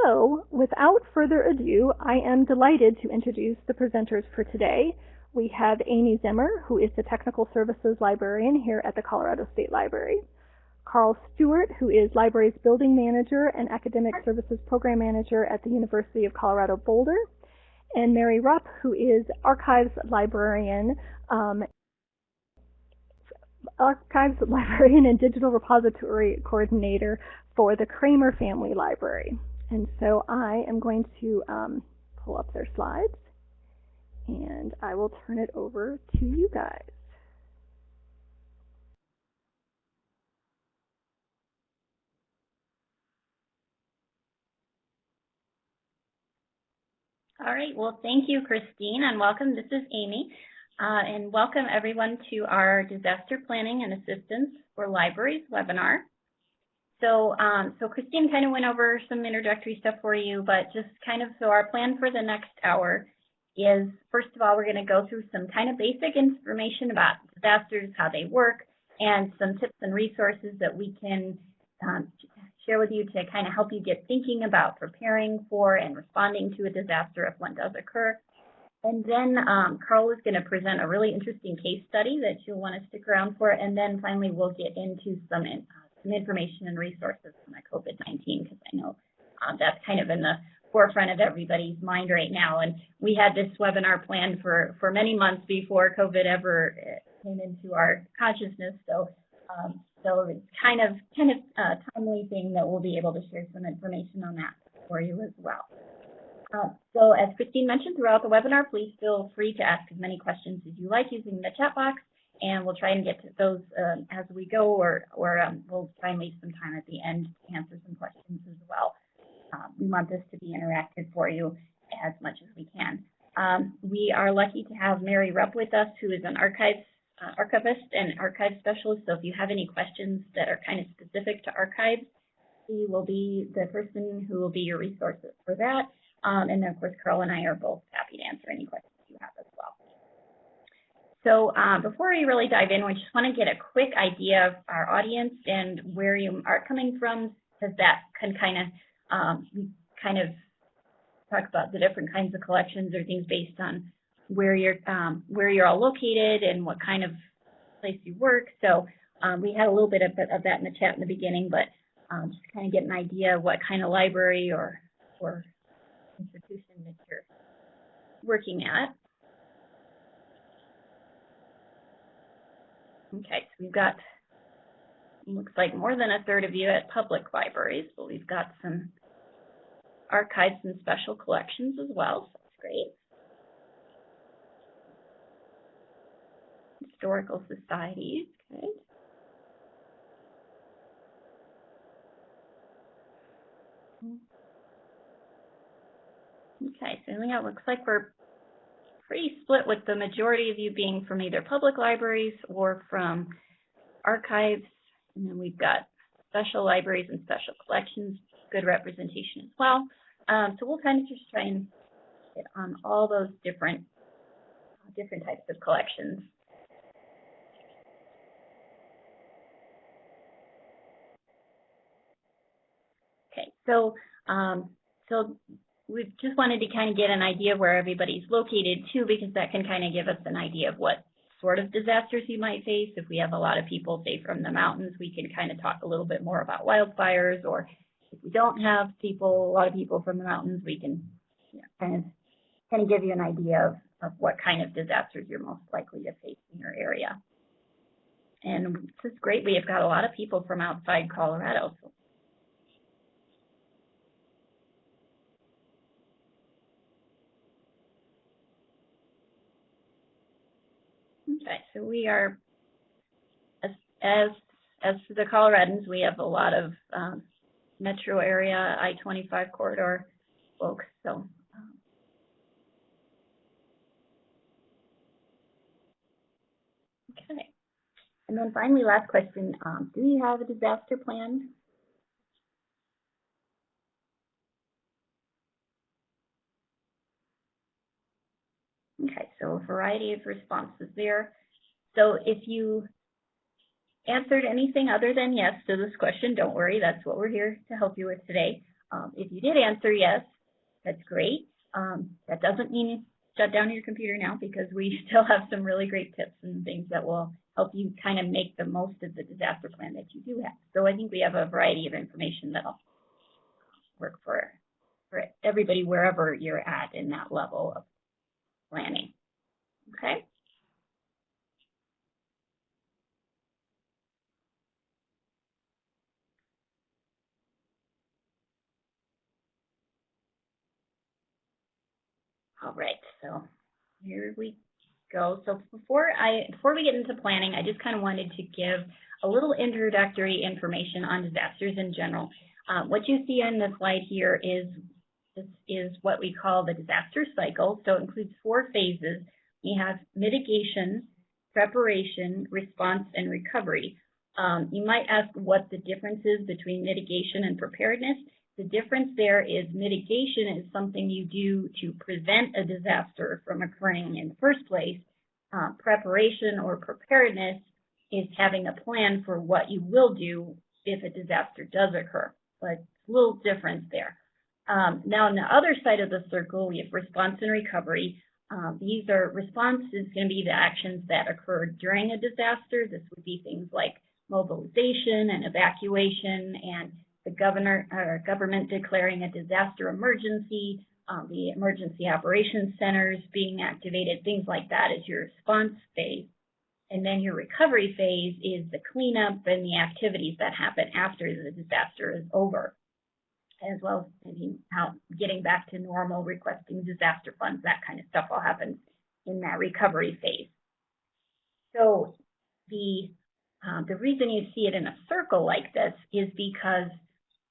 So, without further ado, I am delighted to introduce the presenters for today. We have Amy Zimmer, who is the Technical Services Librarian here at the Colorado State Library. Carl Stewart, who is Library's Building Manager and Academic Services Program Manager at the University of Colorado Boulder. And Mary Rupp, who is Archives Librarian and Digital Repository Coordinator for the Kramer Family Library. And so I am going to pull up their slides, and I will turn it over to you guys. All right, well, thank you, Christine, and welcome. This is Amy, and welcome everyone to our Disaster Planning and Assistance for Libraries webinar. So Christine kind of went over some introductory stuff for you, but just kind of, so our plan for the next hour is, first of all, we're going to go through some kind of basic information about disasters, how they work, and some tips and resources that we can share with you to kind of help you get thinking about preparing for and responding to a disaster if one does occur. And then Carl is going to present a really interesting case study that you'll want to stick around for. And then finally, we'll get into some information and resources on COVID-19, because I know that's kind of in the forefront of everybody's mind right now. And we had this webinar planned for many months before COVID ever came into our consciousness. So it's kind of a timely thing that we'll be able to share some information on that for you as well. So as Christine mentioned throughout the webinar, please feel free to ask as many questions as you like using the chat box, and we'll try and get to those as we go, or we'll try and leave some time at the end to answer some questions as well. We want this to be interactive for you as much as we can. We are lucky to have Mary Rupp with us, who is an archivist and archive specialist. So if you have any questions that are kind of specific to archives, she will be the person who will be your resource for that. And then, of course, Carl and I are both happy to answer any questions you have as well. So before we really dive in, we just want to get a quick idea of our audience and where you are coming from, because that can kind of talk about the different kinds of collections or things based on where you're all located and what kind of place you work. So we had a little bit of that in the chat in the beginning, but just kind of get an idea of what kind of library or institution that you're working at. Okay, so we've got, looks like more than a third of you at public libraries, but we've got some archives and special collections as well, so that's great. Historical societies, okay. Okay, so it looks like we're pretty split, with the majority of you being from either public libraries or from archives. And then we've got special libraries and special collections, good representation as well. So we'll kind of just try and hit on all those different types of collections. Okay, so we just wanted to kind of get an idea of where everybody's located too, because that can kind of give us an idea of what sort of disasters you might face. If we have a lot of people, say, from the mountains, we can kind of talk a little bit more about wildfires, or if we don't have a lot of people from the mountains, we can kind of give you an idea of what kind of disasters you're most likely to face in your area. And this is great. We have got a lot of people from outside Colorado. So okay, so we are, as for the Coloradans, we have a lot of metro area, I-25 corridor folks. So okay, and then finally, last question: do you have a disaster plan? Okay, so a variety of responses there. So if you answered anything other than yes to this question, don't worry, that's what we're here to help you with today. If you did answer yes, that's great. That doesn't mean shut down your computer now, because we still have some really great tips and things that will help you kind of make the most of the disaster plan that you do have. So I think we have a variety of information that'll work for everybody wherever you're at in that level of planning. Okay. All right, so here we go. So before we get into planning, I just kind of wanted to give a little introductory information on disasters in general. What you see on the slide here is what we call the disaster cycle. So it includes 4 phases. We have mitigation, preparation, response, and recovery. You might ask what the difference is between mitigation and preparedness. The difference there is mitigation is something you do to prevent a disaster from occurring in the first place. Preparation or preparedness is having a plan for what you will do if a disaster does occur, but it's a little difference there. Now, on the other side of the circle, we have response and recovery. These are response is going to be the actions that occur during a disaster. This would be things like mobilization and evacuation, and the government declaring a disaster emergency, the emergency operations centers being activated, things like that is your response phase. And then your recovery phase is the cleanup and the activities that happen after the disaster is over, as well as how getting back to normal, requesting disaster funds, that kind of stuff all happens in that recovery phase. So the reason you see it in a circle like this is because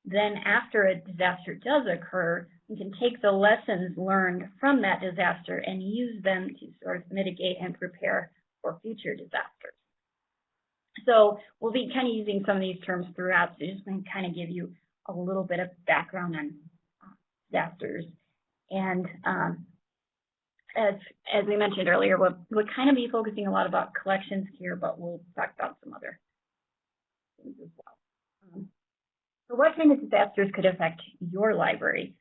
then after a disaster does occur, you can take the lessons learned from that disaster and use them to sort of mitigate and prepare for future disasters. So we'll be kind of using some of these terms throughout, so just going to kind of give you a little bit of background on disasters. And as we mentioned earlier, we'll kind of be focusing a lot about collections here, but we'll talk about some other things as well. So what kind of disasters could affect your library?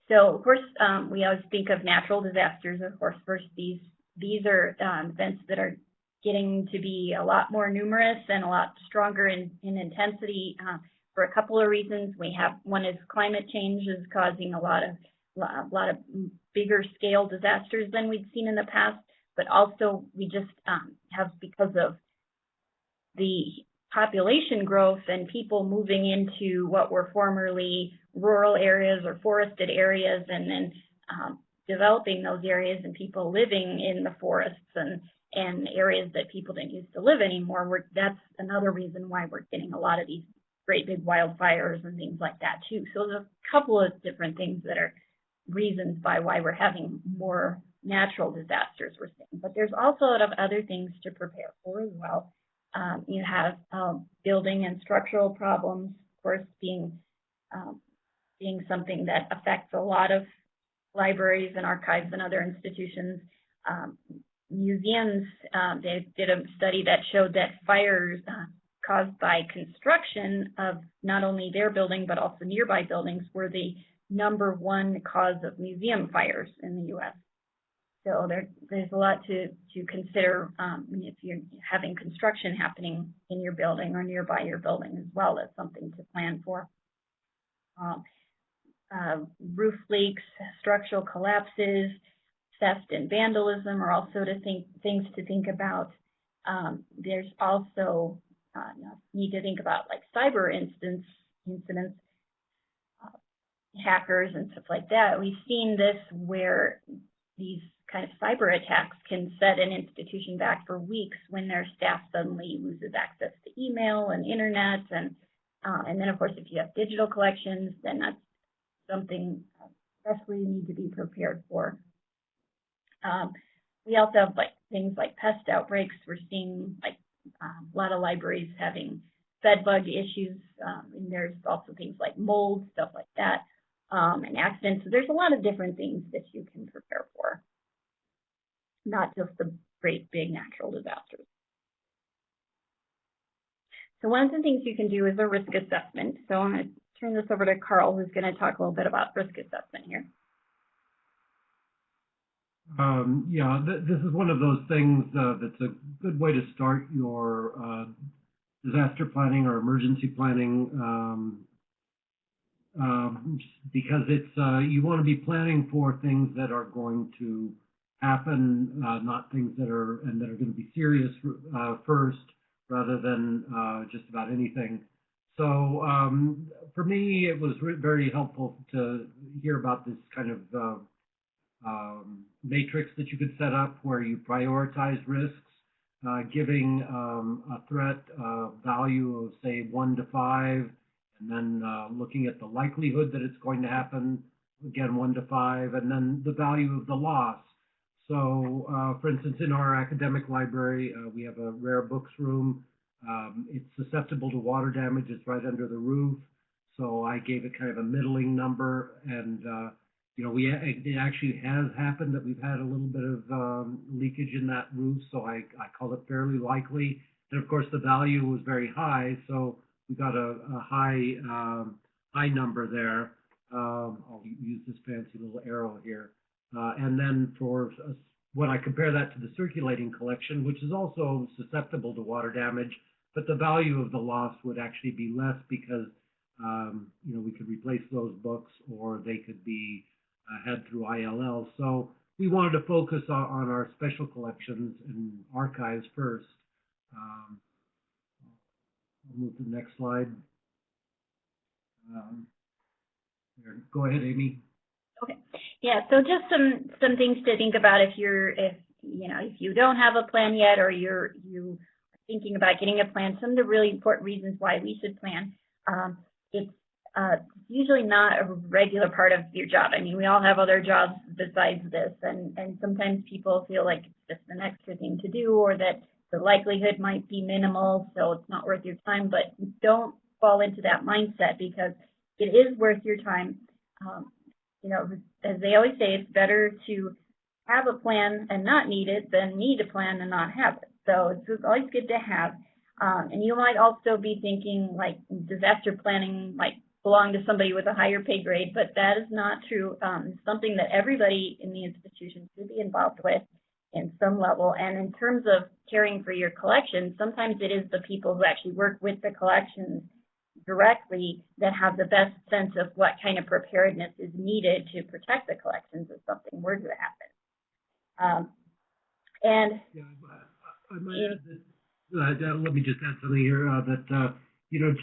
So of course, we always think of natural disasters. Of course, first these are events that are getting to be a lot more numerous and a lot stronger in intensity for a couple of reasons. We have one is climate change is causing a lot of bigger scale disasters than we'd seen in the past, but also we just have, because of the population growth and people moving into what were formerly rural areas or forested areas, and then developing those areas and people living in the forests and areas that people didn't used to live anymore. That's another reason why we're getting a lot of these great big wildfires and things like that too. So there's a couple of different things that are reasons why we're having more natural disasters we're seeing. But there's also a lot of other things to prepare for as well. You have building and structural problems, of course, being something that affects a lot of libraries and archives and other institutions. Museums, they did a study that showed that fires caused by construction of not only their building but also nearby buildings were the #1 cause of museum fires in the U.S. So there's a lot to consider if you're having construction happening in your building or nearby your building as well. That's something to plan for. Roof leaks, structural collapses, theft and vandalism are also things to think about. There's also need to think about like cyber incidents, hackers and stuff like that. We've seen this where these kind of cyber attacks can set an institution back for weeks when their staff suddenly loses access to email and internet, and then of course if you have digital collections, then that's something especially you need to be prepared for. We also have like things like pest outbreaks. We're seeing like a lot of libraries having bed bug issues, and there's also things like mold, stuff like that, and accidents. So there's a lot of different things that you can prepare for, not just the great big natural disasters. So one of the things you can do is a risk assessment. So I'm going to turn this over to Carl, who's going to talk a little bit about risk assessment here. Yeah, this is one of those things that's a good way to start your disaster planning or emergency planning, because it's you want to be planning for things that are going to happen, not things that are going to be serious first, rather than just about anything. So for me, it was very helpful to hear about this kind of matrix that you could set up where you prioritize risks, giving a threat value of say 1 to 5, and then looking at the likelihood that it's going to happen, again 1 to 5, and then the value of the loss. So for instance, in our academic library, we have a rare books room. It's susceptible to water damage. It's right under the roof. So I gave it kind of a middling number, and you know, it actually has happened that we've had a little bit of leakage in that roof, so I call it fairly likely. And of course, the value was very high, so we got a high number there. I'll use this fancy little arrow here. And then for when I compare that to the circulating collection, which is also susceptible to water damage, but the value of the loss would actually be less because you know, we could replace those books, or they could be had through ILL. So we wanted to focus on our special collections and archives first. I'll move to the next slide. Go ahead, Amy. Okay. Yeah. So just some things to think about if you don't have a plan yet, or you're thinking about getting a plan. Some of the really important reasons why we should plan. It's usually not a regular part of your job. I mean, we all have other jobs besides this, and sometimes people feel like it's just an extra thing to do, or that the likelihood might be minimal, so it's not worth your time. But don't fall into that mindset, because it is worth your time. You know, as they always say, it's better to have a plan and not need it than need a plan and not have it. So it's always good to have. And you might also be thinking like disaster planning might belong to somebody with a higher pay grade, but that is not true. It's something that everybody in the institution should be involved with in some level. And in terms of caring for your collections, sometimes it is the people who actually work with the collections directly that have the best sense of what kind of preparedness is needed to protect the collections if something were to happen. Let me just add something here that you know,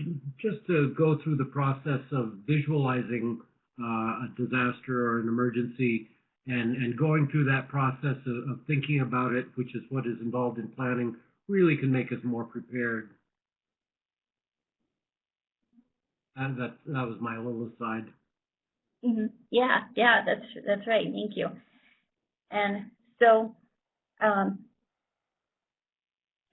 just to go through the process of visualizing a disaster or an emergency, and going through that process of thinking about it, which is what is involved in planning, really can make us more prepared. And that was my little aside. Mm-hmm. Yeah, that's right. Thank you. And so,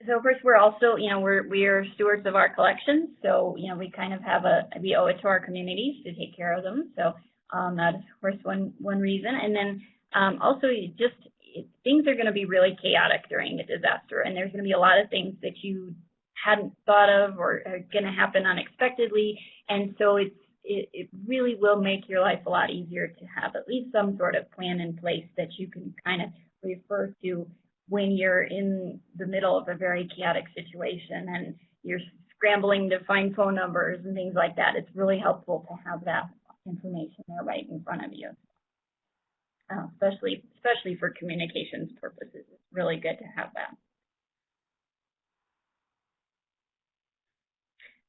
so of course we're also, you know, we are stewards of our collections. So, you know, we kind of have we owe it to our communities to take care of them. So that is of course one reason. And then also things are going to be really chaotic during a disaster, and there's going to be a lot of things that you hadn't thought of or are going to happen unexpectedly. And so it really will make your life a lot easier to have at least some sort of plan in place that you can kind of refer to when you're in the middle of a very chaotic situation and you're scrambling to find phone numbers and things like that. It's really helpful to have that information there right in front of you, especially for communications purposes. It's really good to have that.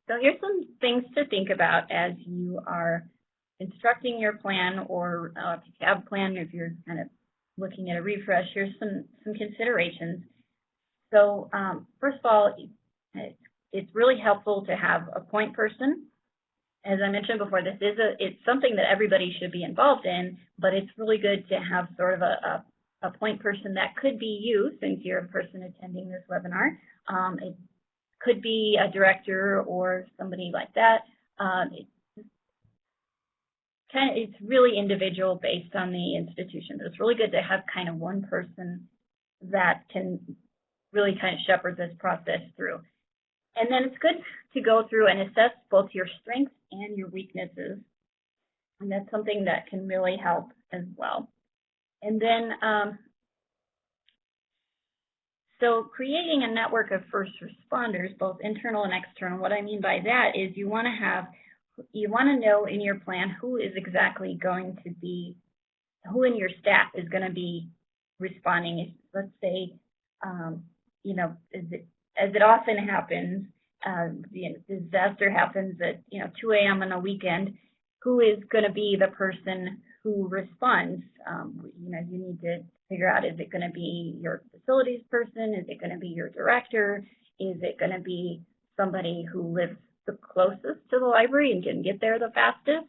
So here's some things to think about as you are constructing your plan, or if you have a plan, if you're kind of looking at a refresh. Here's some considerations. So first of all, it's really helpful to have a point person. As I mentioned before, it's something that everybody should be involved in, but it's really good to have sort of a point person. That could be you, since you're a person attending this webinar. It could be a director or somebody like that. It's really individual based on the institution, but it's really good to have kind of one person that can really kind of shepherd this process through. And then it's good to go through and assess both your strengths and your weaknesses. And that's something that can really help as well. And then, so creating a network of first responders, both internal and external, what I mean by that is you want to know in your plan who is exactly going to be, who in your staff is going to be responding. If, let's say, you know, as it often happens, the disaster happens at 2 a.m. on a weekend. Who is going to be the person who responds? You know, you need to figure out, is it going to be your facilities person? Is it going to be your director? Is it going to be somebody who lives the closest to the library and can get there the fastest?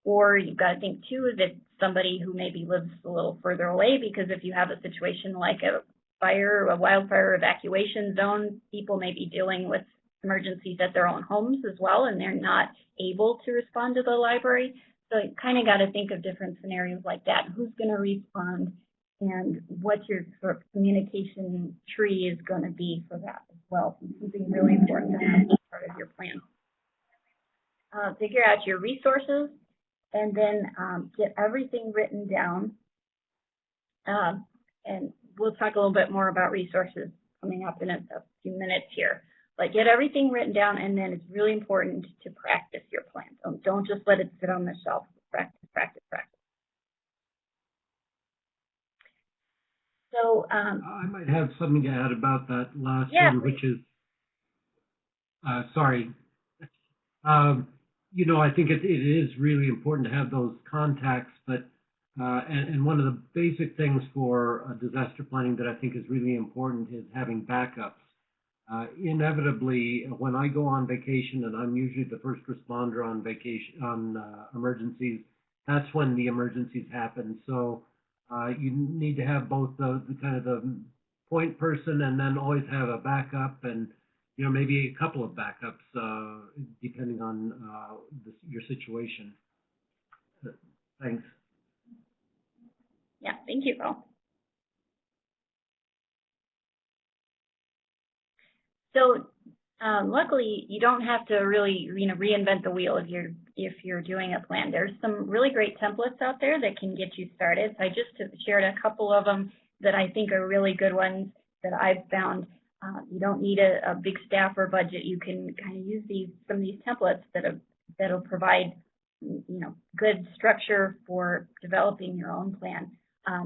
Or you've got to think too, is it somebody who maybe lives a little further away? Because if you have a situation like a fire, a wildfire evacuation zone, people may be dealing with emergencies at their own homes as well, and they're not able to respond to the library. So you kind of got to think of different scenarios like that. Who's going to respond, and what your sort of communication tree is going to be for that as well. So something really important to have as part of your plan. Figure out your resources, and then get everything written down. And we'll talk a little bit more about resources coming up in a few minutes here. But get everything written down, and then it's really important to practice your plan. Don't just let it sit on the shelf. Practice, practice, practice. So I might have something to add about that last one, please. which is, sorry. You know, I think it is really important to have those contacts, but and one of the basic things for disaster planning that I think is really important is having backups. Inevitably, when I go on vacation, and I'm usually the first responder on vacation, on emergencies, that's when the emergencies happen. So you need to have both the kind of the point person, and then always have a backup, and maybe a couple of backups depending on your situation. Thanks. Yeah, thank you, Paul. So luckily, you don't have to really reinvent the wheel if you're doing a plan. There's some really great templates out there that can get you started. So I just shared a couple of them that I think are really good ones that I've found. You don't need a big staff or budget. You can kind of use some of these templates that'll provide good structure for developing your own plan.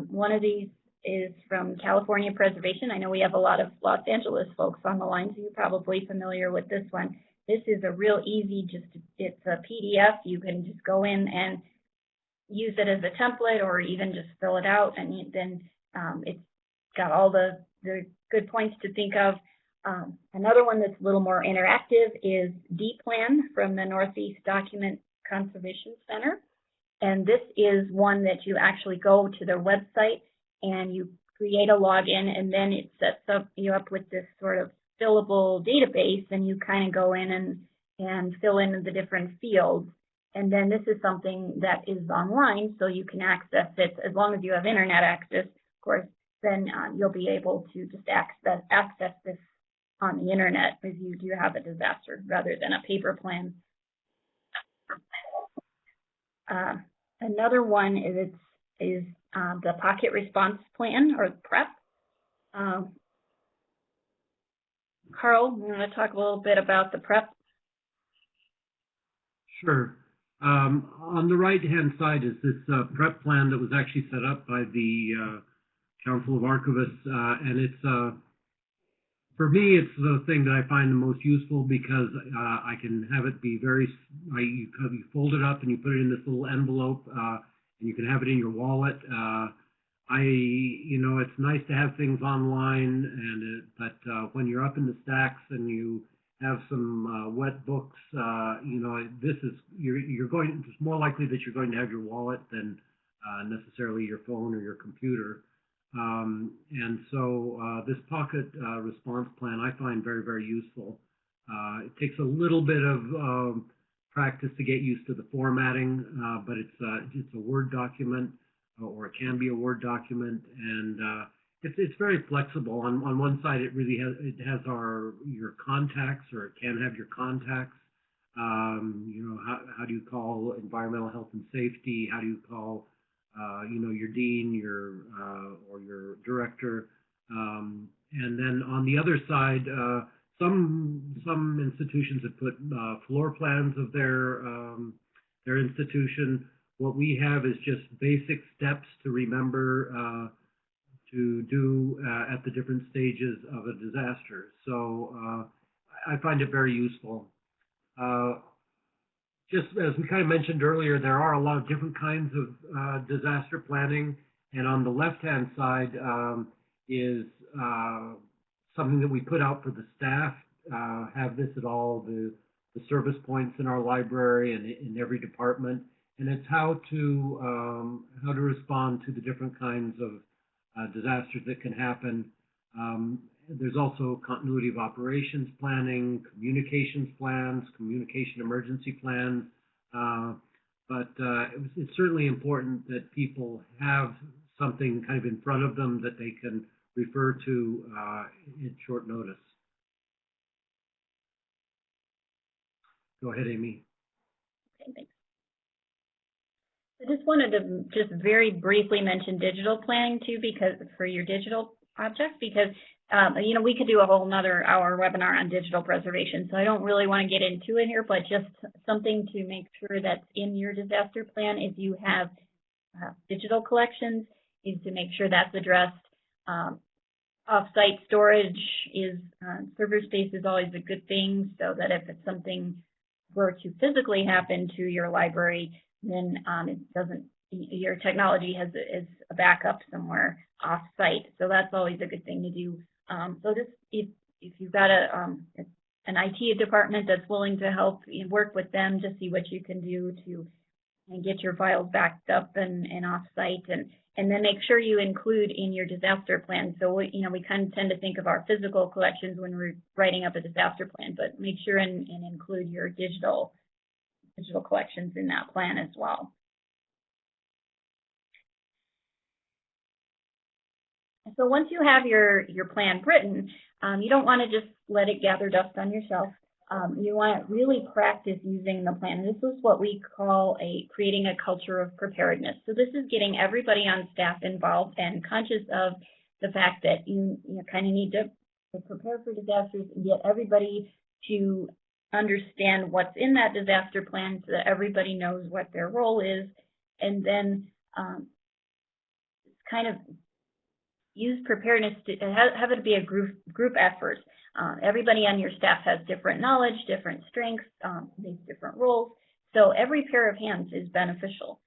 One of these is from California Preservation. I know we have a lot of Los Angeles folks on the line, so you're probably familiar with this one. This is a real easy, it's a PDF. You can just go in and use it as a template, or even just fill it out, and then it's got all the good points to think of. Another one that's a little more interactive is D-Plan from the Northeast Document Conservation Center. And this is one that you actually go to their website and you create a login, and then it sets you up with this sort of fillable database, and you kind of go in and fill in the different fields. And then this is something that is online, so you can access it as long as you have internet access, of course. Then you'll be able to just access this on the internet if you do have a disaster, rather than a paper plan. Another one is the Pocket Response Plan, or PREP. Carl, you want to talk a little bit about the PREP? Sure. On the right-hand side is this PREP plan that was actually set up by the Council of Archivists, and it's for me, it's the thing that I find the most useful, because I can have it be you fold it up and you put it in this little envelope, and you can have it in your wallet. It's nice to have things online, but when you're up in the stacks and you have some wet books, it's more likely that you're going to have your wallet than necessarily your phone or your computer. And so this Pocket Response Plan I find very, very useful. It takes a little bit of practice to get used to the formatting, but it's a Word document, or it can be a Word document, and It's very flexible. On one side, it has your contacts, or it can have your contacts. How do you call environmental health and safety? How do you call your dean, or your director? And then on the other side, some institutions have put floor plans of their institution. What we have is just basic steps to remember to do at the different stages of a disaster. So I find it very useful. Uh, just as we kind of mentioned earlier, there are a lot of different kinds of disaster planning. And on the left-hand side is something that we put out for the staff, have this at all the service points in our library and in every department. And it's how to respond to the different kinds of disasters that can happen. There's also continuity of operations planning, communications plans, communication emergency plans. But it's certainly important that people have something kind of in front of them that they can refer to in short notice. Go ahead, Amy. Okay, thanks. I just wanted to just very briefly mention digital planning too, because for your digital objects, because we could do a whole nother hour webinar on digital preservation, so I don't really want to get into it here, but just something to make sure that's in your disaster plan. If you have digital collections, is to make sure that's addressed. Off-site storage is server space is always a good thing, so that if it's something were to physically happen to your library, then it doesn't. Your technology is a backup somewhere off-site, so that's always a good thing to do. So just if you've got an IT department that's willing to help, work with them to see what you can do to get your files backed up and off-site, and then make sure you include in your disaster plan. So we kind of tend to think of our physical collections when we're writing up a disaster plan, but make sure and include your digital collections in that plan as well. So once you have your plan written, you don't want to just let it gather dust on yourself. You want to really practice using the plan. This is what we call creating a culture of preparedness. So this is getting everybody on staff involved and conscious of the fact that you kind of need to prepare for disasters and get everybody to understand what's in that disaster plan so that everybody knows what their role is, and then kind of use preparedness to have it be a group effort. Everybody on your staff has different knowledge, different strengths, these different roles. So every pair of hands is beneficial.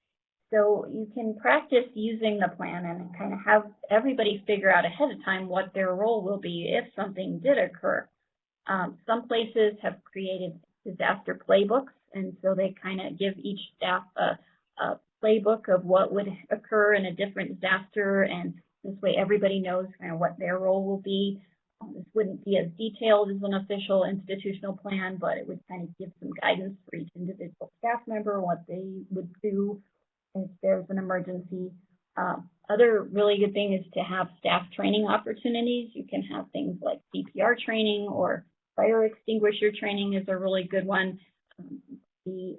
So you can practice using the plan and kind of have everybody figure out ahead of time what their role will be if something did occur. Some places have created disaster playbooks, and so they kind of give each staff a playbook of what would occur in a different disaster, and this way everybody knows kind of what their role will be. This wouldn't be as detailed as an official institutional plan, but it would kind of give some guidance for each individual staff member, what they would do if there's an emergency. Other really good thing is to have staff training opportunities. You can have things like CPR training or fire extinguisher training is a really good one. The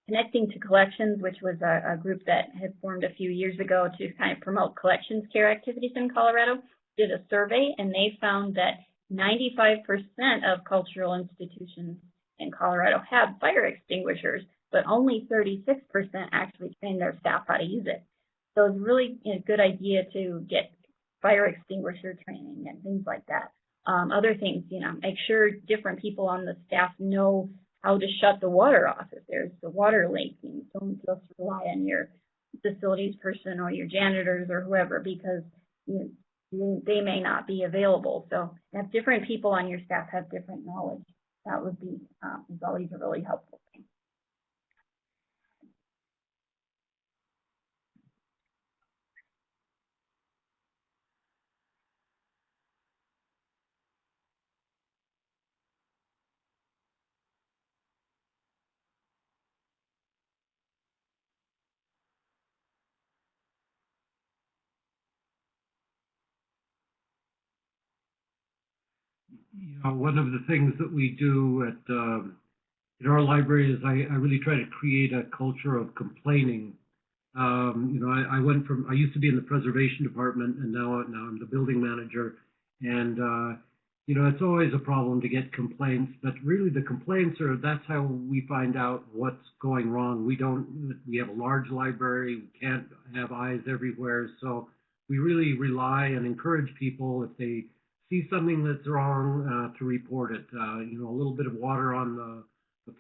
Connecting to Collections, which was a group that had formed a few years ago to kind of promote collections care activities in Colorado, did a survey, and they found that 95% of cultural institutions in Colorado have fire extinguishers, but only 36% actually train their staff how to use it. So it's really a good idea to get fire extinguisher training and things like that. Other things, make sure different people on the staff know how to shut the water off if there's a water leak. Don't just rely on your facilities person or your janitors or whoever, because they may not be available. So if different people on your staff have different knowledge, that would be is always a really helpful thing. One of the things that we do at in our library is I really try to create a culture of complaining. I used to be in the preservation department, and now I'm the building manager, and it's always a problem to get complaints, but really the complaints that's how we find out what's going wrong. We have a large library, we can't have eyes everywhere, so we really rely and encourage people if they see something that's wrong to report it. A little bit of water on the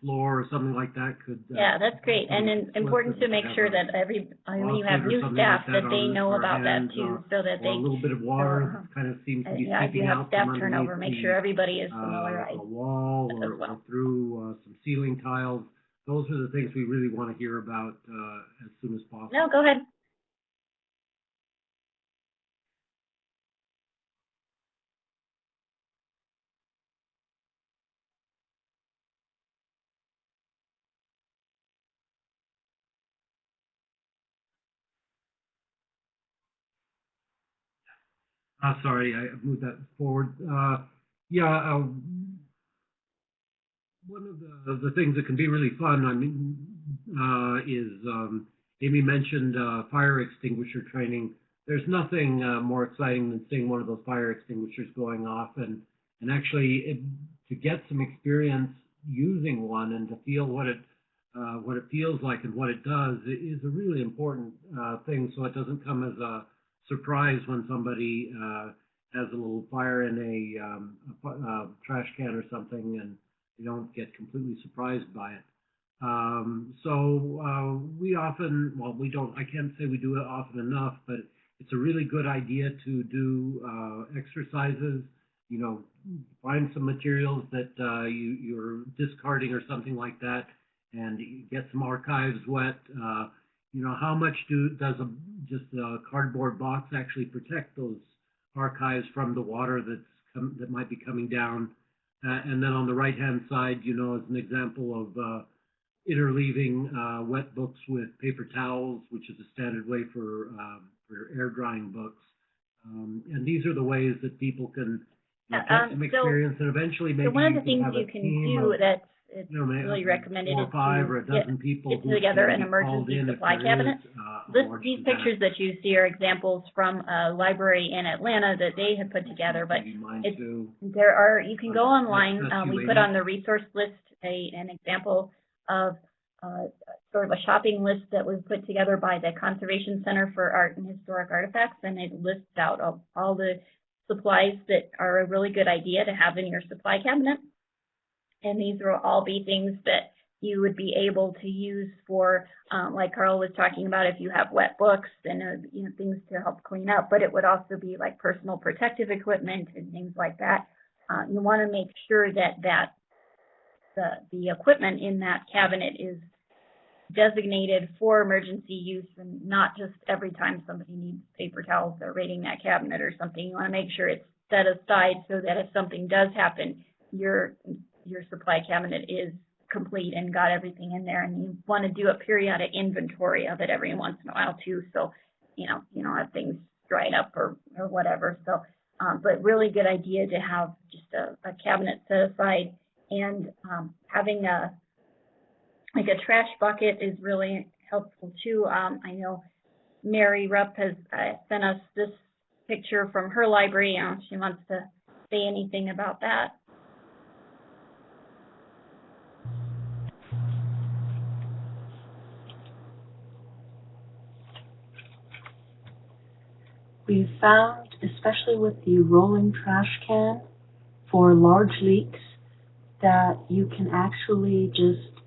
floor or something like that could. Yeah, that's great, and important to make sure that when you have new staff that they know about that too, so that they. A little bit of water kind of seems to be if you seeping have out staff from turnover, make sure everybody is familiarized. a wall or through some ceiling tiles. Those are the things we really want to hear about as soon as possible. No, go ahead. Sorry, I moved that forward. One of the things that can be really fun, is Amy mentioned fire extinguisher training. There's nothing more exciting than seeing one of those fire extinguishers going off, and actually to get some experience using one and to feel what it feels like and what it does is a really important thing. So it doesn't come as a surprise when somebody has a little fire in a trash can or something, and you don't get completely surprised by it. We often, we don't, I can't say we do it often enough, but it's a really good idea to do exercises, find some materials that you're discarding or something like that, and get some archives wet. How much does just a cardboard box actually protect those archives from the water that might be coming down? And then on the right-hand side, as an example of interleaving wet books with paper towels, which is a standard way for air drying books. And these are the ways that people can get some experience, and eventually maybe one of the things have you can do that's really recommended is to get together an emergency supply cabinet. These pictures that you see are examples from a library in Atlanta that they had put together, but you can go online. We put on the resource list an example of sort of a shopping list that was put together by the Conservation Center for Art and Historic Artifacts, and it lists out all the supplies that are a really good idea to have in your supply cabinet. And these will all be things that you would be able to use for, like Carl was talking about, if you have wet books and things to help clean up. But it would also be like personal protective equipment and things like that. You want to make sure that the equipment in that cabinet is designated for emergency use, and not just every time somebody needs paper towels, they're raiding that cabinet or something. You want to make sure it's set aside so that if something does happen, your supply cabinet is complete and got everything in there. And you want to do a periodic inventory of it every once in a while too, so you don't have things dried up or whatever. So but really good idea to have just a cabinet set aside, and having a trash bucket is really helpful too. I know Mary Rupp has sent us this picture from her library. She wants to say anything about that. We've found, especially with the rolling trash can for large leaks, that you can actually just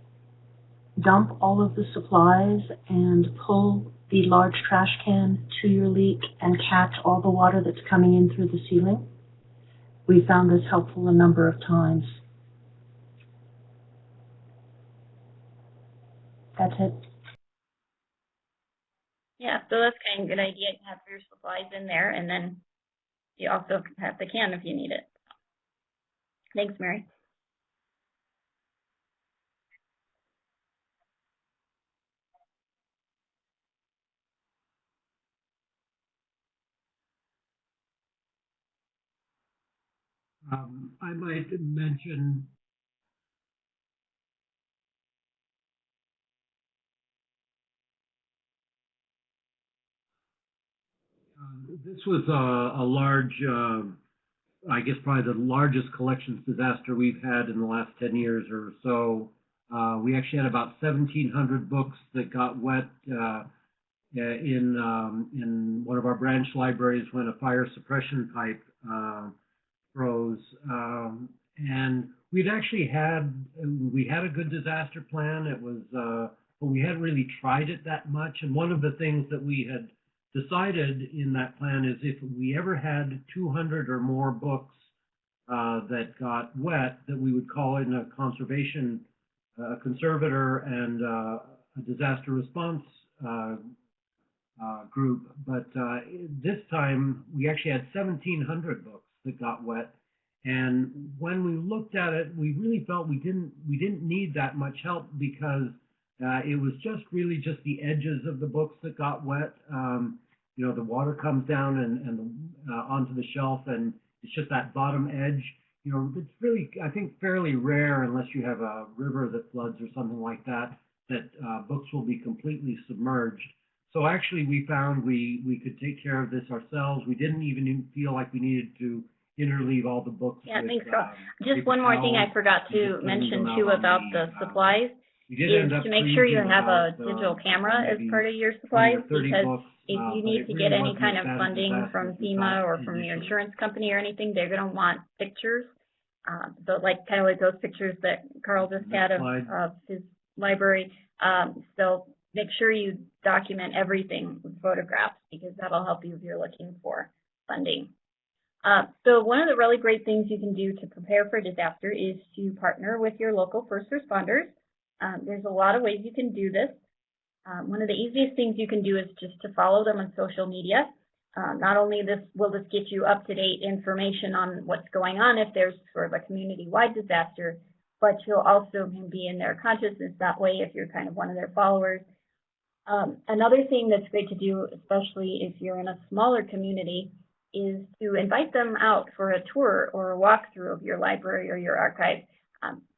dump all of the supplies and pull the large trash can to your leak and catch all the water that's coming in through the ceiling. We found this helpful a number of times. That's it. Yeah, so that's kind of a good idea to have your supplies in there, and then you also have the can if you need it. Thanks, Mary. I might mention this was a large, I guess probably the largest collections disaster we've had in the last 10 years or so. We actually had about 1,700 books that got wet in one of our branch libraries when a fire suppression pipe froze. And we had a good disaster plan. It was, but we hadn't really tried it that much. And one of the things that we had decided in that plan is if we ever had 200 or more books that got wet, that we would call in a conservator and a disaster response group. But this time we actually had 1,700 books that got wet. And when we looked at it, we really felt we didn't need that much help because it was really just the edges of the books that got wet. You know, the water comes down and onto the shelf, and it's just that bottom edge. You know, it's really, I think, fairly rare unless you have a river that floods or something like that, that books will be completely submerged. So actually, we found we could take care of this ourselves. We didn't even feel like we needed to interleave all the books. Yeah, I think so. Just one more thing I forgot to mention too about the supplies is to make sure you have a digital camera as part of your supplies, because if you need to get any kind of funding from FEMA or from your insurance company or anything, they're going to want pictures. So like kind of like those pictures that Carl just had of his library. So make sure you document everything with photographs, because that'll help you if you're looking for funding. So one of the really great things you can do to prepare for a disaster is to partner with your local first responders. There's a lot of ways you can do this. One of the easiest things you can do is just to follow them on social media. Not only will this get you up-to-date information on what's going on if there's sort of a community-wide disaster, but you'll also be in their consciousness that way if you're kind of one of their followers. Another thing that's great to do, especially if you're in a smaller community, is to invite them out for a tour or a walkthrough of your library or your archive.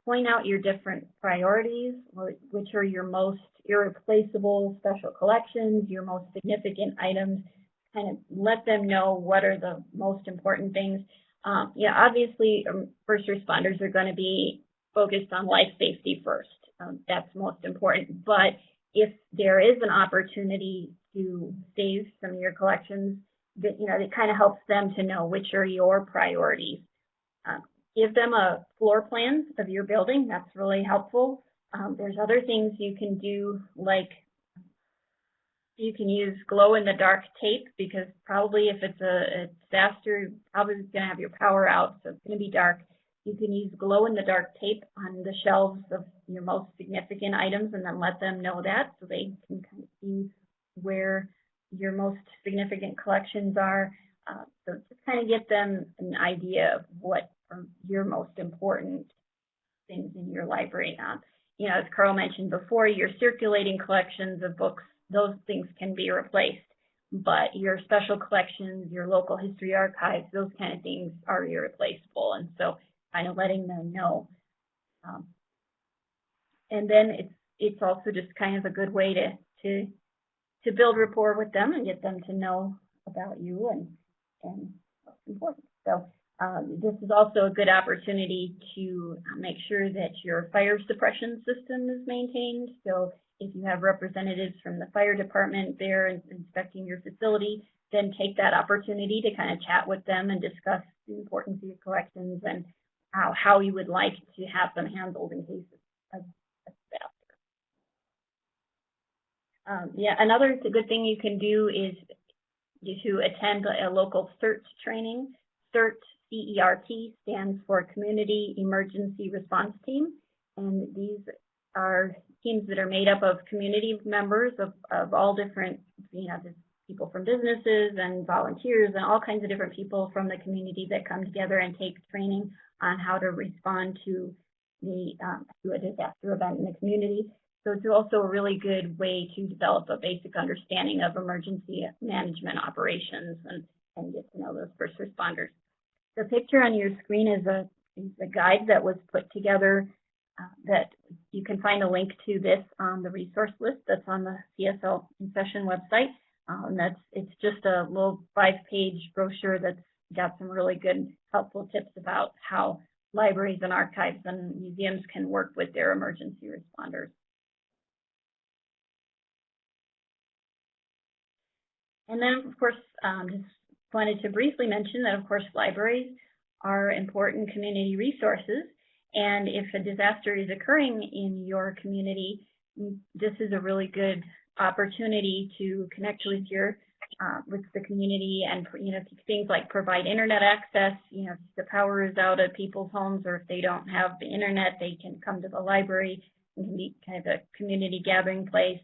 Point out your different priorities, which are your most irreplaceable special collections, your most significant items. Kind of let them know what are the most important things. Yeah, obviously, first responders are going to be focused on life safety first. That's most important. But if there is an opportunity to save some of your collections, that, you know, it kind of helps them to know which are your priorities. Give them a floor plan of your building. That's really helpful. There's other things you can do, like you can use glow-in-the-dark tape, because probably if it's a disaster, you're probably going to have your power out, so it's going to be dark. You can use glow-in-the-dark tape on the shelves of your most significant items, and then let them know that, so they can kind of see where your most significant collections are. So just kind of get them an idea of what are your most important things in your library. You know, as Carl mentioned before, your circulating collections of books, those things can be replaced, but your special collections, your local history archives, those kind of things are irreplaceable. And so kind of letting them know. And then it's also just kind of a good way to build rapport with them and get them to know about you and what's important. So this is also a good opportunity to make sure that your fire suppression system is maintained. So if you have representatives from the fire department there inspecting your facility, then take that opportunity to kind of chat with them and discuss the importance of your collections and how you would like to have them handled in case of disaster. Yeah, another good thing you can do is to attend a local CERT training. CERT, C-E-R-T, stands for Community Emergency Response Team. And these are teams that are made up of community members of all different, you know, people from businesses and volunteers and all kinds of different people from the community that come together and take training on how to respond to a disaster event in the community. So it's also a really good way to develop a basic understanding of emergency management operations and get to know those first responders. The picture on your screen is a guide that was put together that you can find a link to this on the resource list that's on the CSL in session website. It's just a little 5-page brochure that's got some really good, helpful tips about how libraries and archives and museums can work with their emergency responders. And then, of course, just wanted to briefly mention that, of course, libraries are important community resources. And if a disaster is occurring in your community, this is a really good opportunity to connect with the community, and things like provide internet access. If the power is out at people's homes, or if they don't have the internet, they can come to the library. It can be kind of a community gathering place.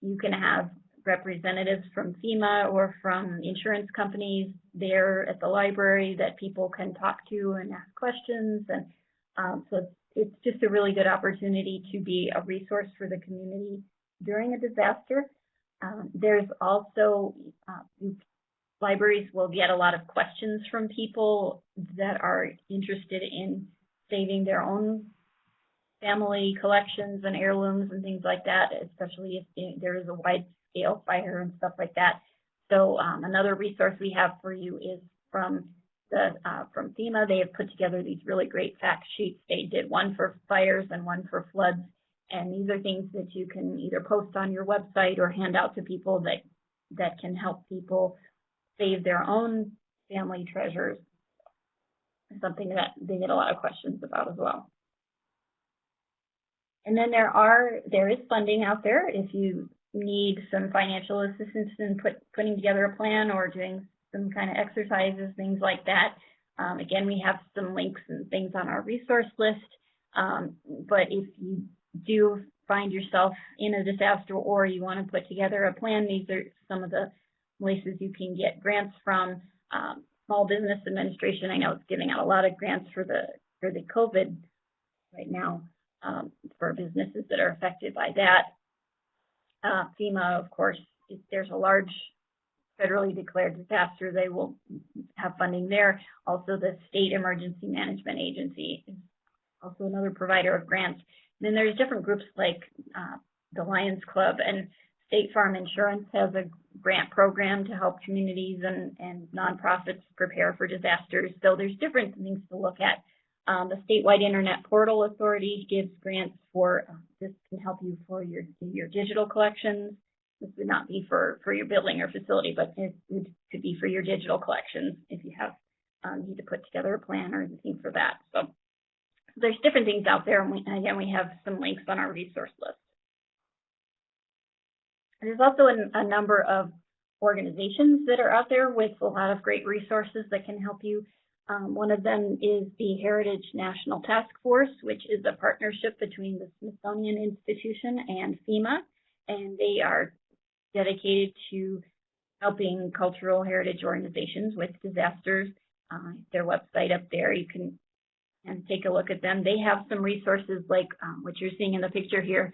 You can have representatives from FEMA or from insurance companies there at the library that people can talk to and ask questions. And so it's just a really good opportunity to be a resource for the community during a disaster. There's also, libraries will get a lot of questions from people that are interested in saving their own family collections and heirlooms and things like that, especially if there is a wide-scale fire and stuff like that. So another resource we have for you is from FEMA. They have put together these really great fact sheets. They did one for fires and one for floods. And these are things that you can either post on your website or hand out to people that can help people save their own family treasures. Something that they get a lot of questions about as well. And then there is funding out there if you need some financial assistance in putting together a plan or doing some kind of exercises, things like that. Again, we have some links and things on our resource list. But if you do find yourself in a disaster or you want to put together a plan, these are some of the places you can get grants from. Small Business Administration, I know it's giving out a lot of grants for the COVID right now for businesses that are affected by that. FEMA, of course, if there's a large federally declared disaster, they will have funding there. Also, the State Emergency Management Agency is also another provider of grants. And then there's different groups like the Lions Club, and State Farm Insurance has a grant program to help communities and nonprofits prepare for disasters. So there's different things to look at. The Statewide Internet Portal Authority gives grants for, this can help you for your digital collections. This would not be for your building or facility, but it could be for your digital collections if you have need to put together a plan or anything for that. So there's different things out there, and we have some links on our resource list. There's also a number of organizations that are out there with a lot of great resources that can help you. One of them is the Heritage National Task Force, which is a partnership between the Smithsonian Institution and FEMA, and they are dedicated to helping cultural heritage organizations with disasters. Their website up there, you can take a look at them. They have some resources like what you're seeing in the picture here.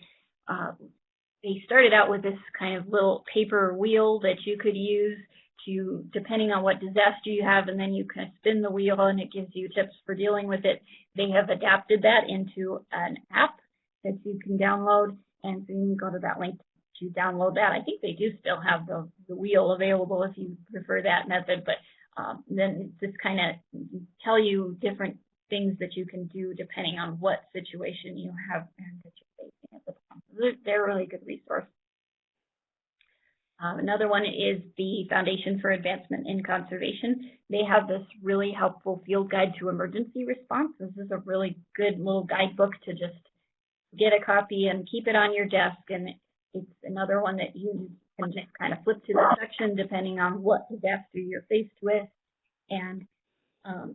They started out with this kind of little paper wheel that you could use to, depending on what disaster you have, and then you can spin the wheel and it gives you tips for dealing with it. They have adapted that into an app that you can download, and so you can go to that link to download that. I think they do still have the wheel available if you prefer that method, but then just kind of tell you different things that you can do depending on what situation you have and that you're facing at the time. They're a really good resource. Another one is the Foundation for Advancement in Conservation. They have this really helpful field guide to emergency response. This is a really good little guidebook to just get a copy and keep it on your desk. And it's another one that you can just kind of flip to the section depending on what disaster you're faced with. And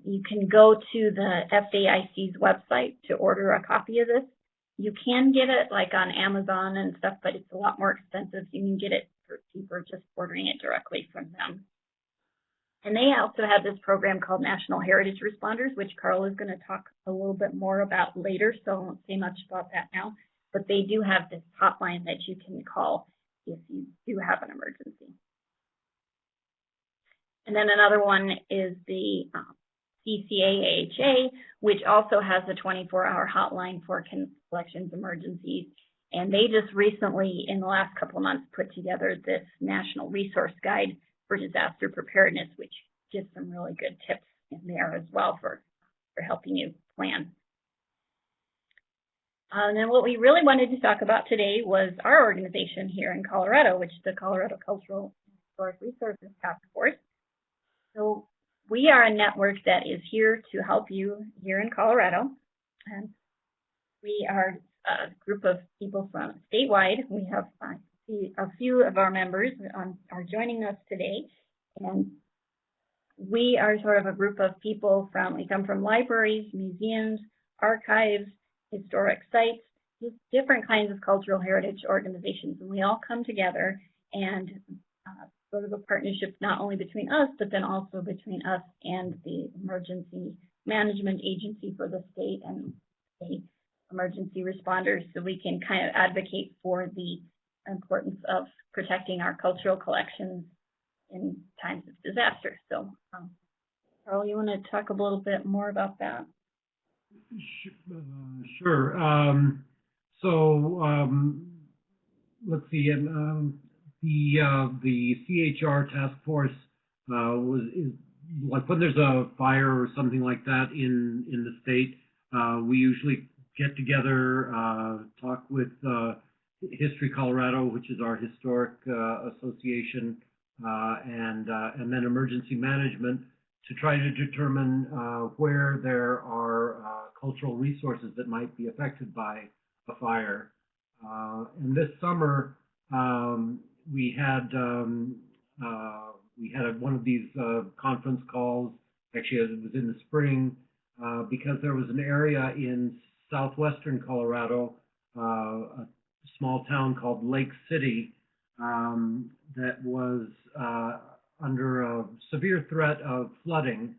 you can go to the FAIC's website to order a copy of this. You can get it like on Amazon and stuff, but it's a lot more expensive. You can get it for cheaper just ordering it directly from them. And they also have this program called National Heritage Responders, which Carl is going to talk a little bit more about later, so I won't say much about that now. But they do have this hotline that you can call if you do have an emergency. And then another one is the CCAHA, which also has a 24-hour hotline for collections emergencies. And they just recently, in the last couple of months, put together this national resource guide for disaster preparedness, which gives some really good tips in there as well for helping you plan. And then what we really wanted to talk about today was our organization here in Colorado, which is the Colorado Cultural and Historic Resources Task Force. So we are a network that is here to help you here in Colorado. And we are a group of people from statewide. We have a few of our members are joining us today. And we are sort of a group of people we come from libraries, museums, archives, historic sites, just different kinds of cultural heritage organizations. And we all come together and sort of a partnership not only between us, but then also between us and the emergency management agency for the state and the emergency responders, so we can kind of advocate for the importance of protecting our cultural collections in times of disaster. So, Carl, you want to talk a little bit more about that? Sure. Let's see. The CHR task force is like when there's a fire or something like that in the state. We usually get together, talk with History Colorado, which is our historic association, and then emergency management to try to determine where there are cultural resources that might be affected by a fire. And this summer, we had one of these conference calls. Actually, it was in the spring, because there was an area in southwestern Colorado, a small town called Lake City, that was under a severe threat of flooding.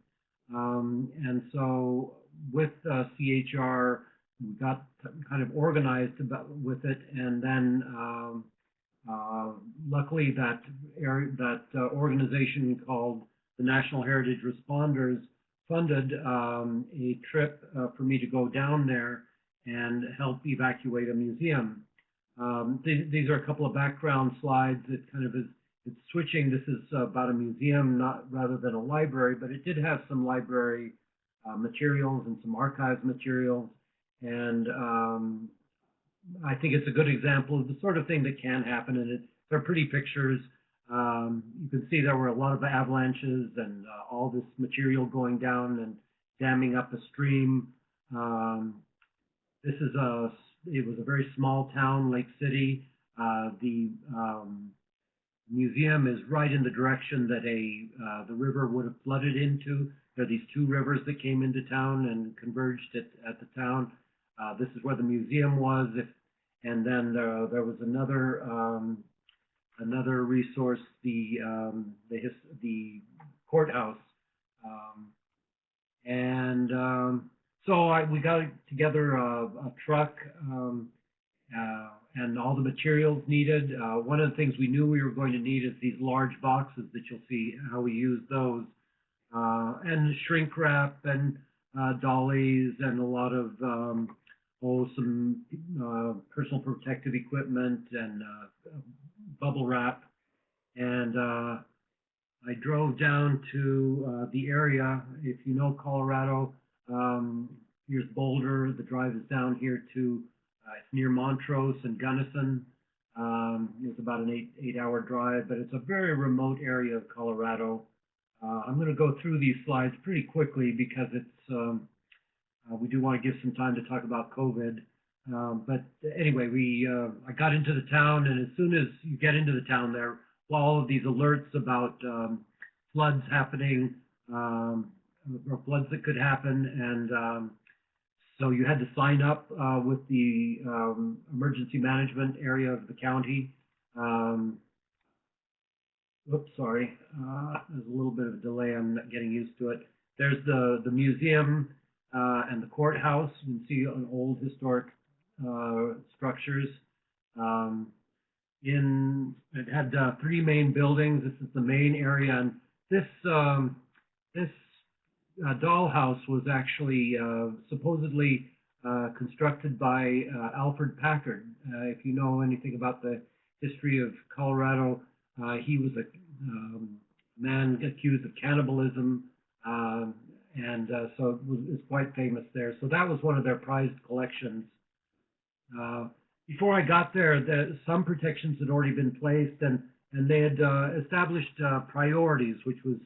And so with CHR, we got kind of organized with it, and then luckily that organization called the National Heritage Responders funded a trip for me to go down there and help evacuate a museum. These are a couple of background slides. It kind of it's switching. This is about a museum, rather than a library, but it did have some library materials and some archives materials. And I think it's a good example of the sort of thing that can happen. And they're pretty pictures. You can see there were a lot of avalanches and all this material going down and damming up a stream. It was a very small town, Lake City. The museum is right in the direction that the river would have flooded into. There are these two rivers that came into town and converged at the town. This is where the museum was. And then there was another resource, the courthouse. So we got together a truck and all the materials needed. One of the things we knew we were going to need is these large boxes that you'll see how we use those, and shrink wrap and dollies and a lot of some personal protective equipment and bubble wrap. And I drove down to the area. If you know Colorado, here's Boulder. The drive is down here to it's near Montrose and Gunnison. It's about an eight-hour drive, but it's a very remote area of Colorado. I'm going to go through these slides pretty quickly because it's we do want to give some time to talk about COVID. But anyway, I got into the town, and as soon as you get into the town, there were all of these alerts about floods happening, or floods that could happen, and so you had to sign up with the emergency management area of the county. Oops, sorry. There's a little bit of a delay. I'm not getting used to it. There's the museum and the courthouse. You can see an old historic structures. It had three main buildings. This is the main area, and this dollhouse was actually supposedly constructed by Alfred Packard. If you know anything about the history of Colorado, he was a man accused of cannibalism, and so it was quite famous there. So that was one of their prized collections. Before I got there, some protections had already been placed, and they had established priorities, which was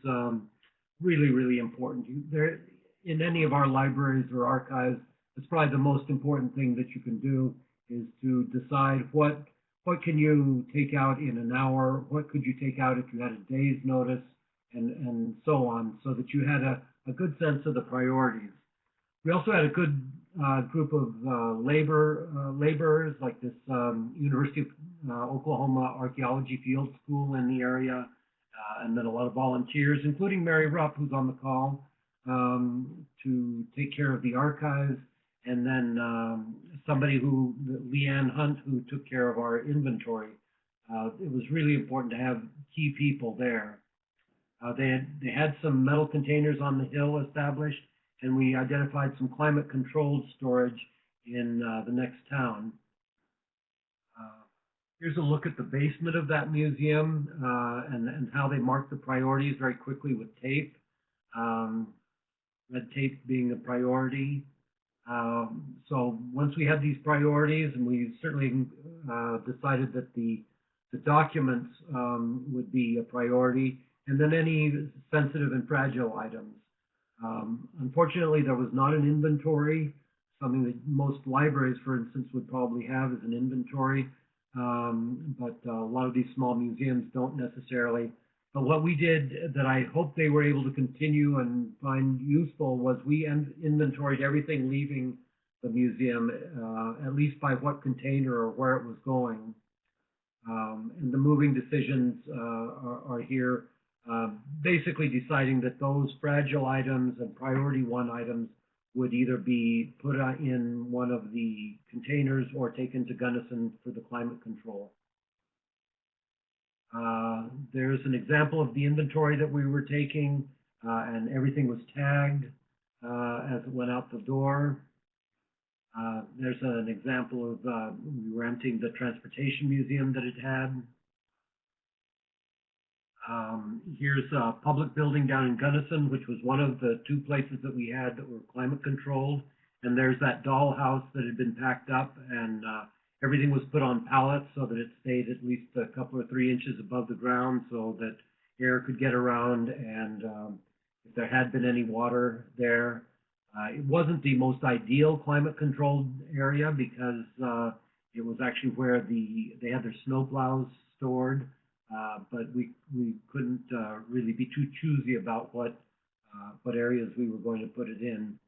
really, really important. There, in any of our libraries or archives, it's probably the most important thing that you can do is to decide what can you take out in an hour, what could you take out if you had a day's notice, and so on, so that you had a good sense of the priorities. We also had a good group of laborers, like this University of Oklahoma Archaeology Field School in the area, and then a lot of volunteers, including Mary Rupp, who's on the call, to take care of the archives, and then Leanne Hunt, who took care of our inventory. It was really important to have key people there. They had some metal containers on the hill established, and we identified some climate-controlled storage in the next town. Here's a look at the basement of that museum and how they marked the priorities very quickly with tape, red tape being a priority. So once we had these priorities, and we certainly decided that the documents would be a priority, and then any sensitive and fragile items. Unfortunately, there was not an inventory, something that most libraries, for instance, would probably have as an inventory, but a lot of these small museums don't necessarily. But what we did that I hope they were able to continue and find useful was we inventoried everything leaving the museum, at least by what container or where it was going. And the moving decisions are here. Basically deciding that those fragile items and priority one items would either be put in one of the containers or taken to Gunnison for the climate control. There's an example of the inventory that we were taking, and everything was tagged as it went out the door. There's an example of we were emptying the transportation museum that it had. Here's a public building down in Gunnison, which was one of the two places that we had that were climate controlled. And there's that dollhouse that had been packed up, and everything was put on pallets so that it stayed at least a couple or 3 inches above the ground so that air could get around. And if there had been any water there, it wasn't the most ideal climate controlled area because it was actually where they had their snowplows stored. But we couldn't really be too choosy about what areas we were going to put it in.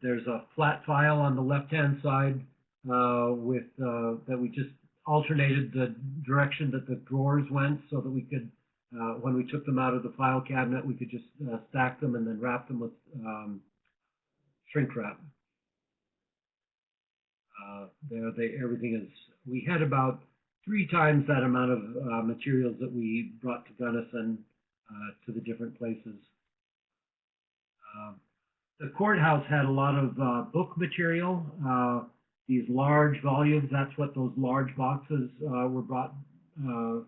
There's a flat file on the left-hand side that we just alternated the direction that the drawers went so that we could, when we took them out of the file cabinet, we could just stack them and then wrap them with shrink wrap. Everything is, we had about 3 times that amount of materials that we brought to Gunnison to the different places. The courthouse had a lot of book material, these large volumes. That's what those large boxes were brought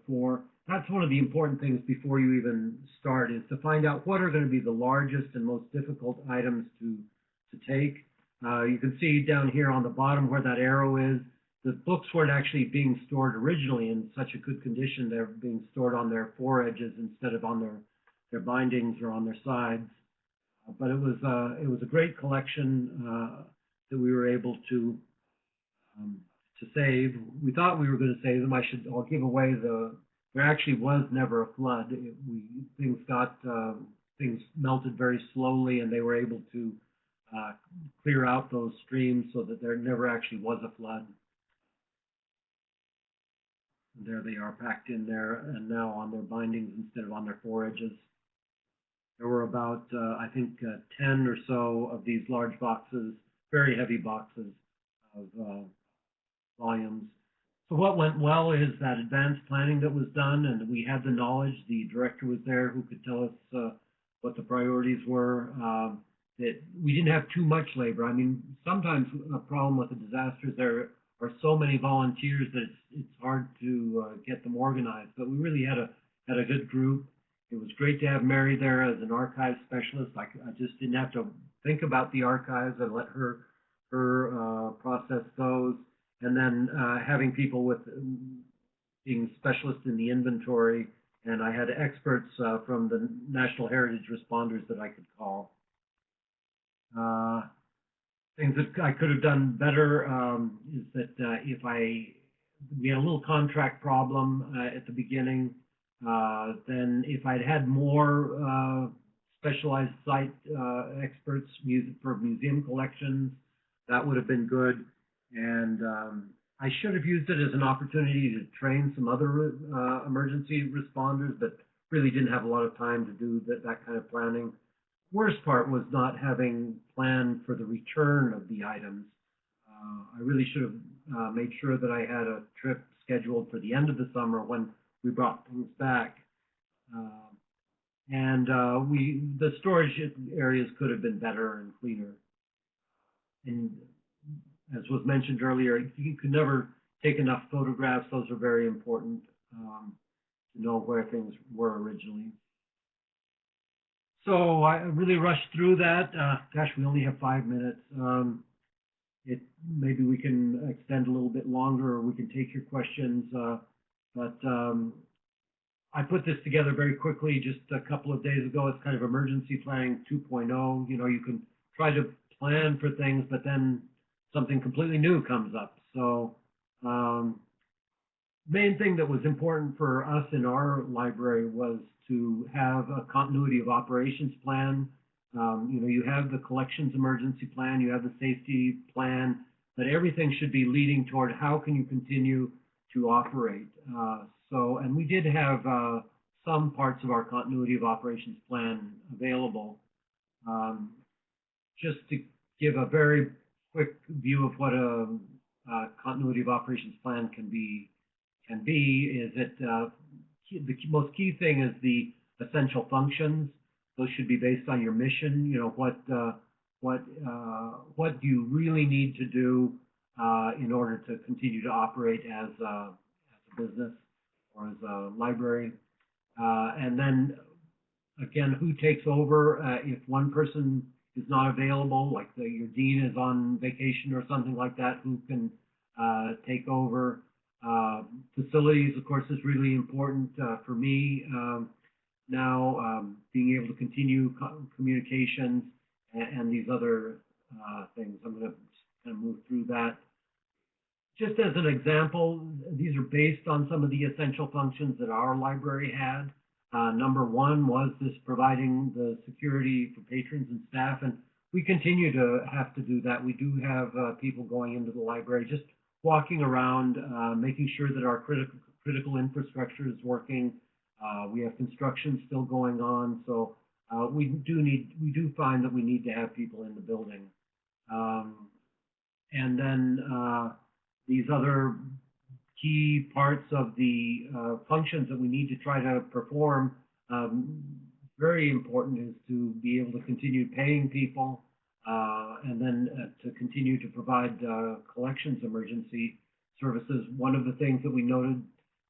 for. That's one of the important things before you even start, is to find out what are going to be the largest and most difficult items to take. You can see down here on the bottom where that arrow is, the books weren't actually being stored originally in such a good condition. They're being stored on their foredges instead of on their bindings or on their sides. But it was a great collection that we were able to save. We thought we were going to save them. I'll give away there actually was never a flood. Things melted very slowly, and they were able to clear out those streams so that there never actually was a flood. And there they are packed in there and now on their bindings instead of on their foredges. There were about, I think, 10 or so of these large boxes, very heavy boxes of volumes. So what went well is that advanced planning that was done, and we had the knowledge. The director was there who could tell us what the priorities were. That we didn't have too much labor. I mean, sometimes a problem with the disasters, there are so many volunteers that it's hard to get them organized. But we really had a good group. It was great to have Mary there as an archive specialist. I just didn't have to think about the archives and let her process those. And then having people with being specialists in the inventory, and I had experts from the National Heritage responders that I could call. Things that I could have done better is that we had a little contract problem at the beginning. Then if I'd had more specialized site experts for museum collections, that would have been good. And I should have used it as an opportunity to train some other emergency responders, but really didn't have a lot of time to do that kind of planning. Worst part was not having planned for the return of the items. I really should have made sure that I had a trip scheduled for the end of the summer when we brought things back. The storage areas could have been better and cleaner. And as was mentioned earlier, you could never take enough photographs. Those are very important to know where things were originally. So I really rushed through that. Gosh, we only have 5 minutes. Maybe we can extend a little bit longer, or we can take your questions. But I put this together very quickly just a couple of days ago. It's kind of emergency planning 2.0. You know, you can try to plan for things, but then something completely new comes up. So main thing that was important for us in our library was to have a continuity of operations plan. You have the collections emergency plan, you have the safety plan, but everything should be leading toward how can you continue to operate. And we did have some parts of our continuity of operations plan available. Just to give a very quick view of what a continuity of operations plan can be is that the most key thing is the essential functions. Those should be based on your mission. You know, what do you really need to do in order to continue to operate as a business or as a library. And then again, who takes over if one person is not available, like your dean is on vacation or something like that, who can take over. Facilities, of course, is really important for me now, being able to continue communications and these other things. I'm going to kind of move through that. Just as an example, these are based on some of the essential functions that our library had. Number one was this providing the security for patrons and staff, and we continue to have to do that. We do have people going into the library, just walking around, making sure that our critical infrastructure is working. We have construction still going on, so we do find that we need to have people in the building. And then these other key parts of the functions that we need to try to perform, very important is to be able to continue paying people, and then to continue to provide collections emergency services. One of the things that we noted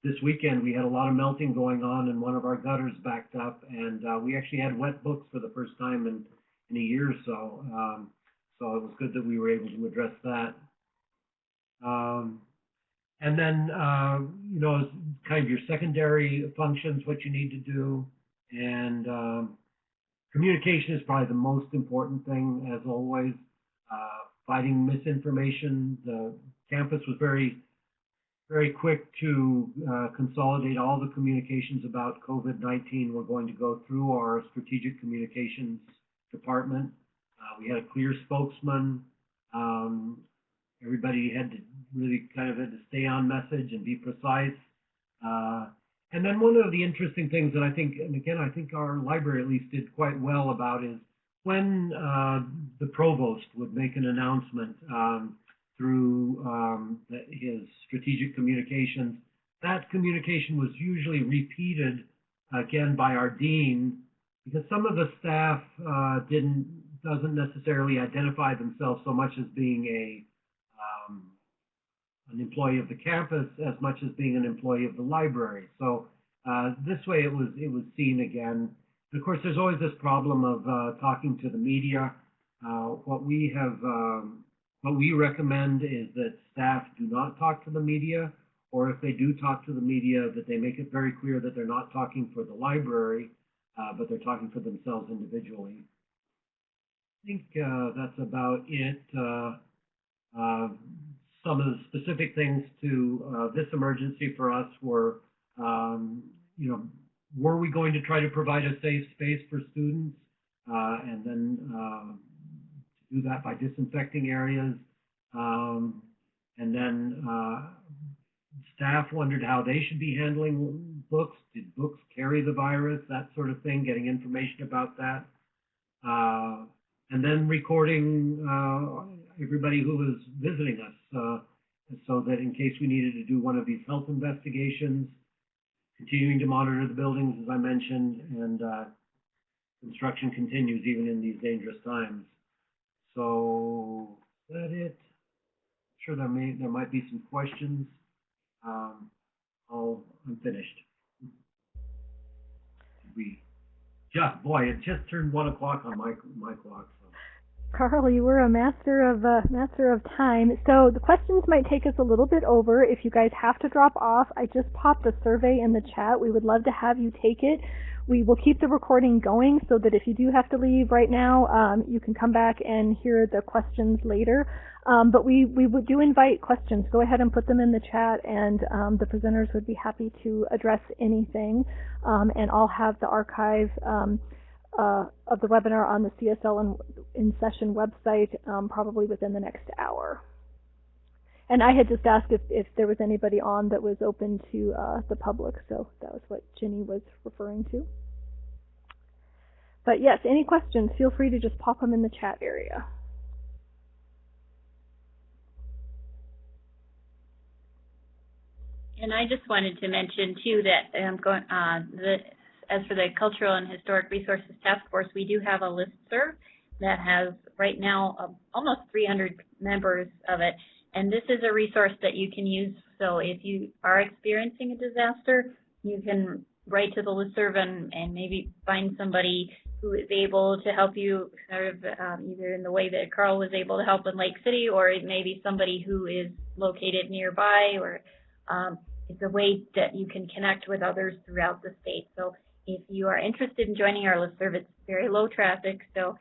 this weekend, we had a lot of melting going on and one of our gutters backed up, and we actually had wet books for the first time in a year or so. So it was good that we were able to address that. And then, kind of your secondary functions, what you need to do. And communication is probably the most important thing, as always. Fighting misinformation. The campus was very, very quick to consolidate all the communications about COVID-19. We're going to go through our strategic communications department. We had a clear spokesman. Everybody had to really kind of had to stay on message and be precise. And then one of the interesting things that I think, and again, I think our library at least did quite well about, is when the provost would make an announcement through his strategic communications, that communication was usually repeated again by our dean because some of the staff doesn't necessarily identify themselves so much as being an employee of the campus as much as being an employee of the library. So this way it was seen again. And of course, there's always this problem of talking to the media. What we recommend is that staff do not talk to the media, or if they do talk to the media, that they make it very clear that they're not talking for the library, but they're talking for themselves individually. I think that's about it. Some of the specific things to this emergency for us were, were we going to try to provide a safe space for students, and then to do that by disinfecting areas, and then staff wondered how they should be handling books. Did books carry the virus? That sort of thing, getting information about that. And then recording everybody who was visiting us, so that in case we needed to do one of these health investigations, continuing to monitor the buildings, as I mentioned, and construction continues even in these dangerous times. So is that it? I'm sure there might be some questions. I'm finished. Boy, it just turned 1 o'clock on my clock. So. Carl, you were a master of time. So the questions might take us a little bit over. If you guys have to drop off, I just popped a survey in the chat. We would love to have you take it. We will keep the recording going so that if you do have to leave right now, you can come back and hear the questions later. But we do invite questions. Go ahead and put them in the chat, and the presenters would be happy to address anything. And I'll have the archive of the webinar on the CSL and in session website probably within the next hour. And I had just asked if there was anybody on that was open to the public, so that was what Ginny was referring to. But yes, any questions, feel free to just pop them in the chat area. And I just wanted to mention too that as for the Cultural and Historic Resources Task Force, we do have a listserv that has right now almost 300 members of it. And this is a resource that you can use. So if you are experiencing a disaster, you can write to the listserv and maybe find somebody who is able to help you sort of either in the way that Carl was able to help in Lake City, or maybe somebody who is located nearby, or it's a way that you can connect with others throughout the state. So if you are interested in joining our listserv, it's very low traffic, so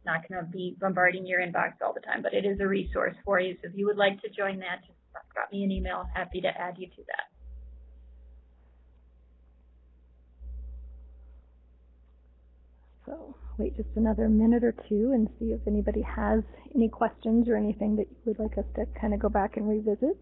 not going to be bombarding your inbox all the time, but it is a resource for you. So if you would like to join that, just drop me an email. I'm happy to add you to that. So wait just another minute or two and see if anybody has any questions or anything that you would like us to kind of go back and revisit.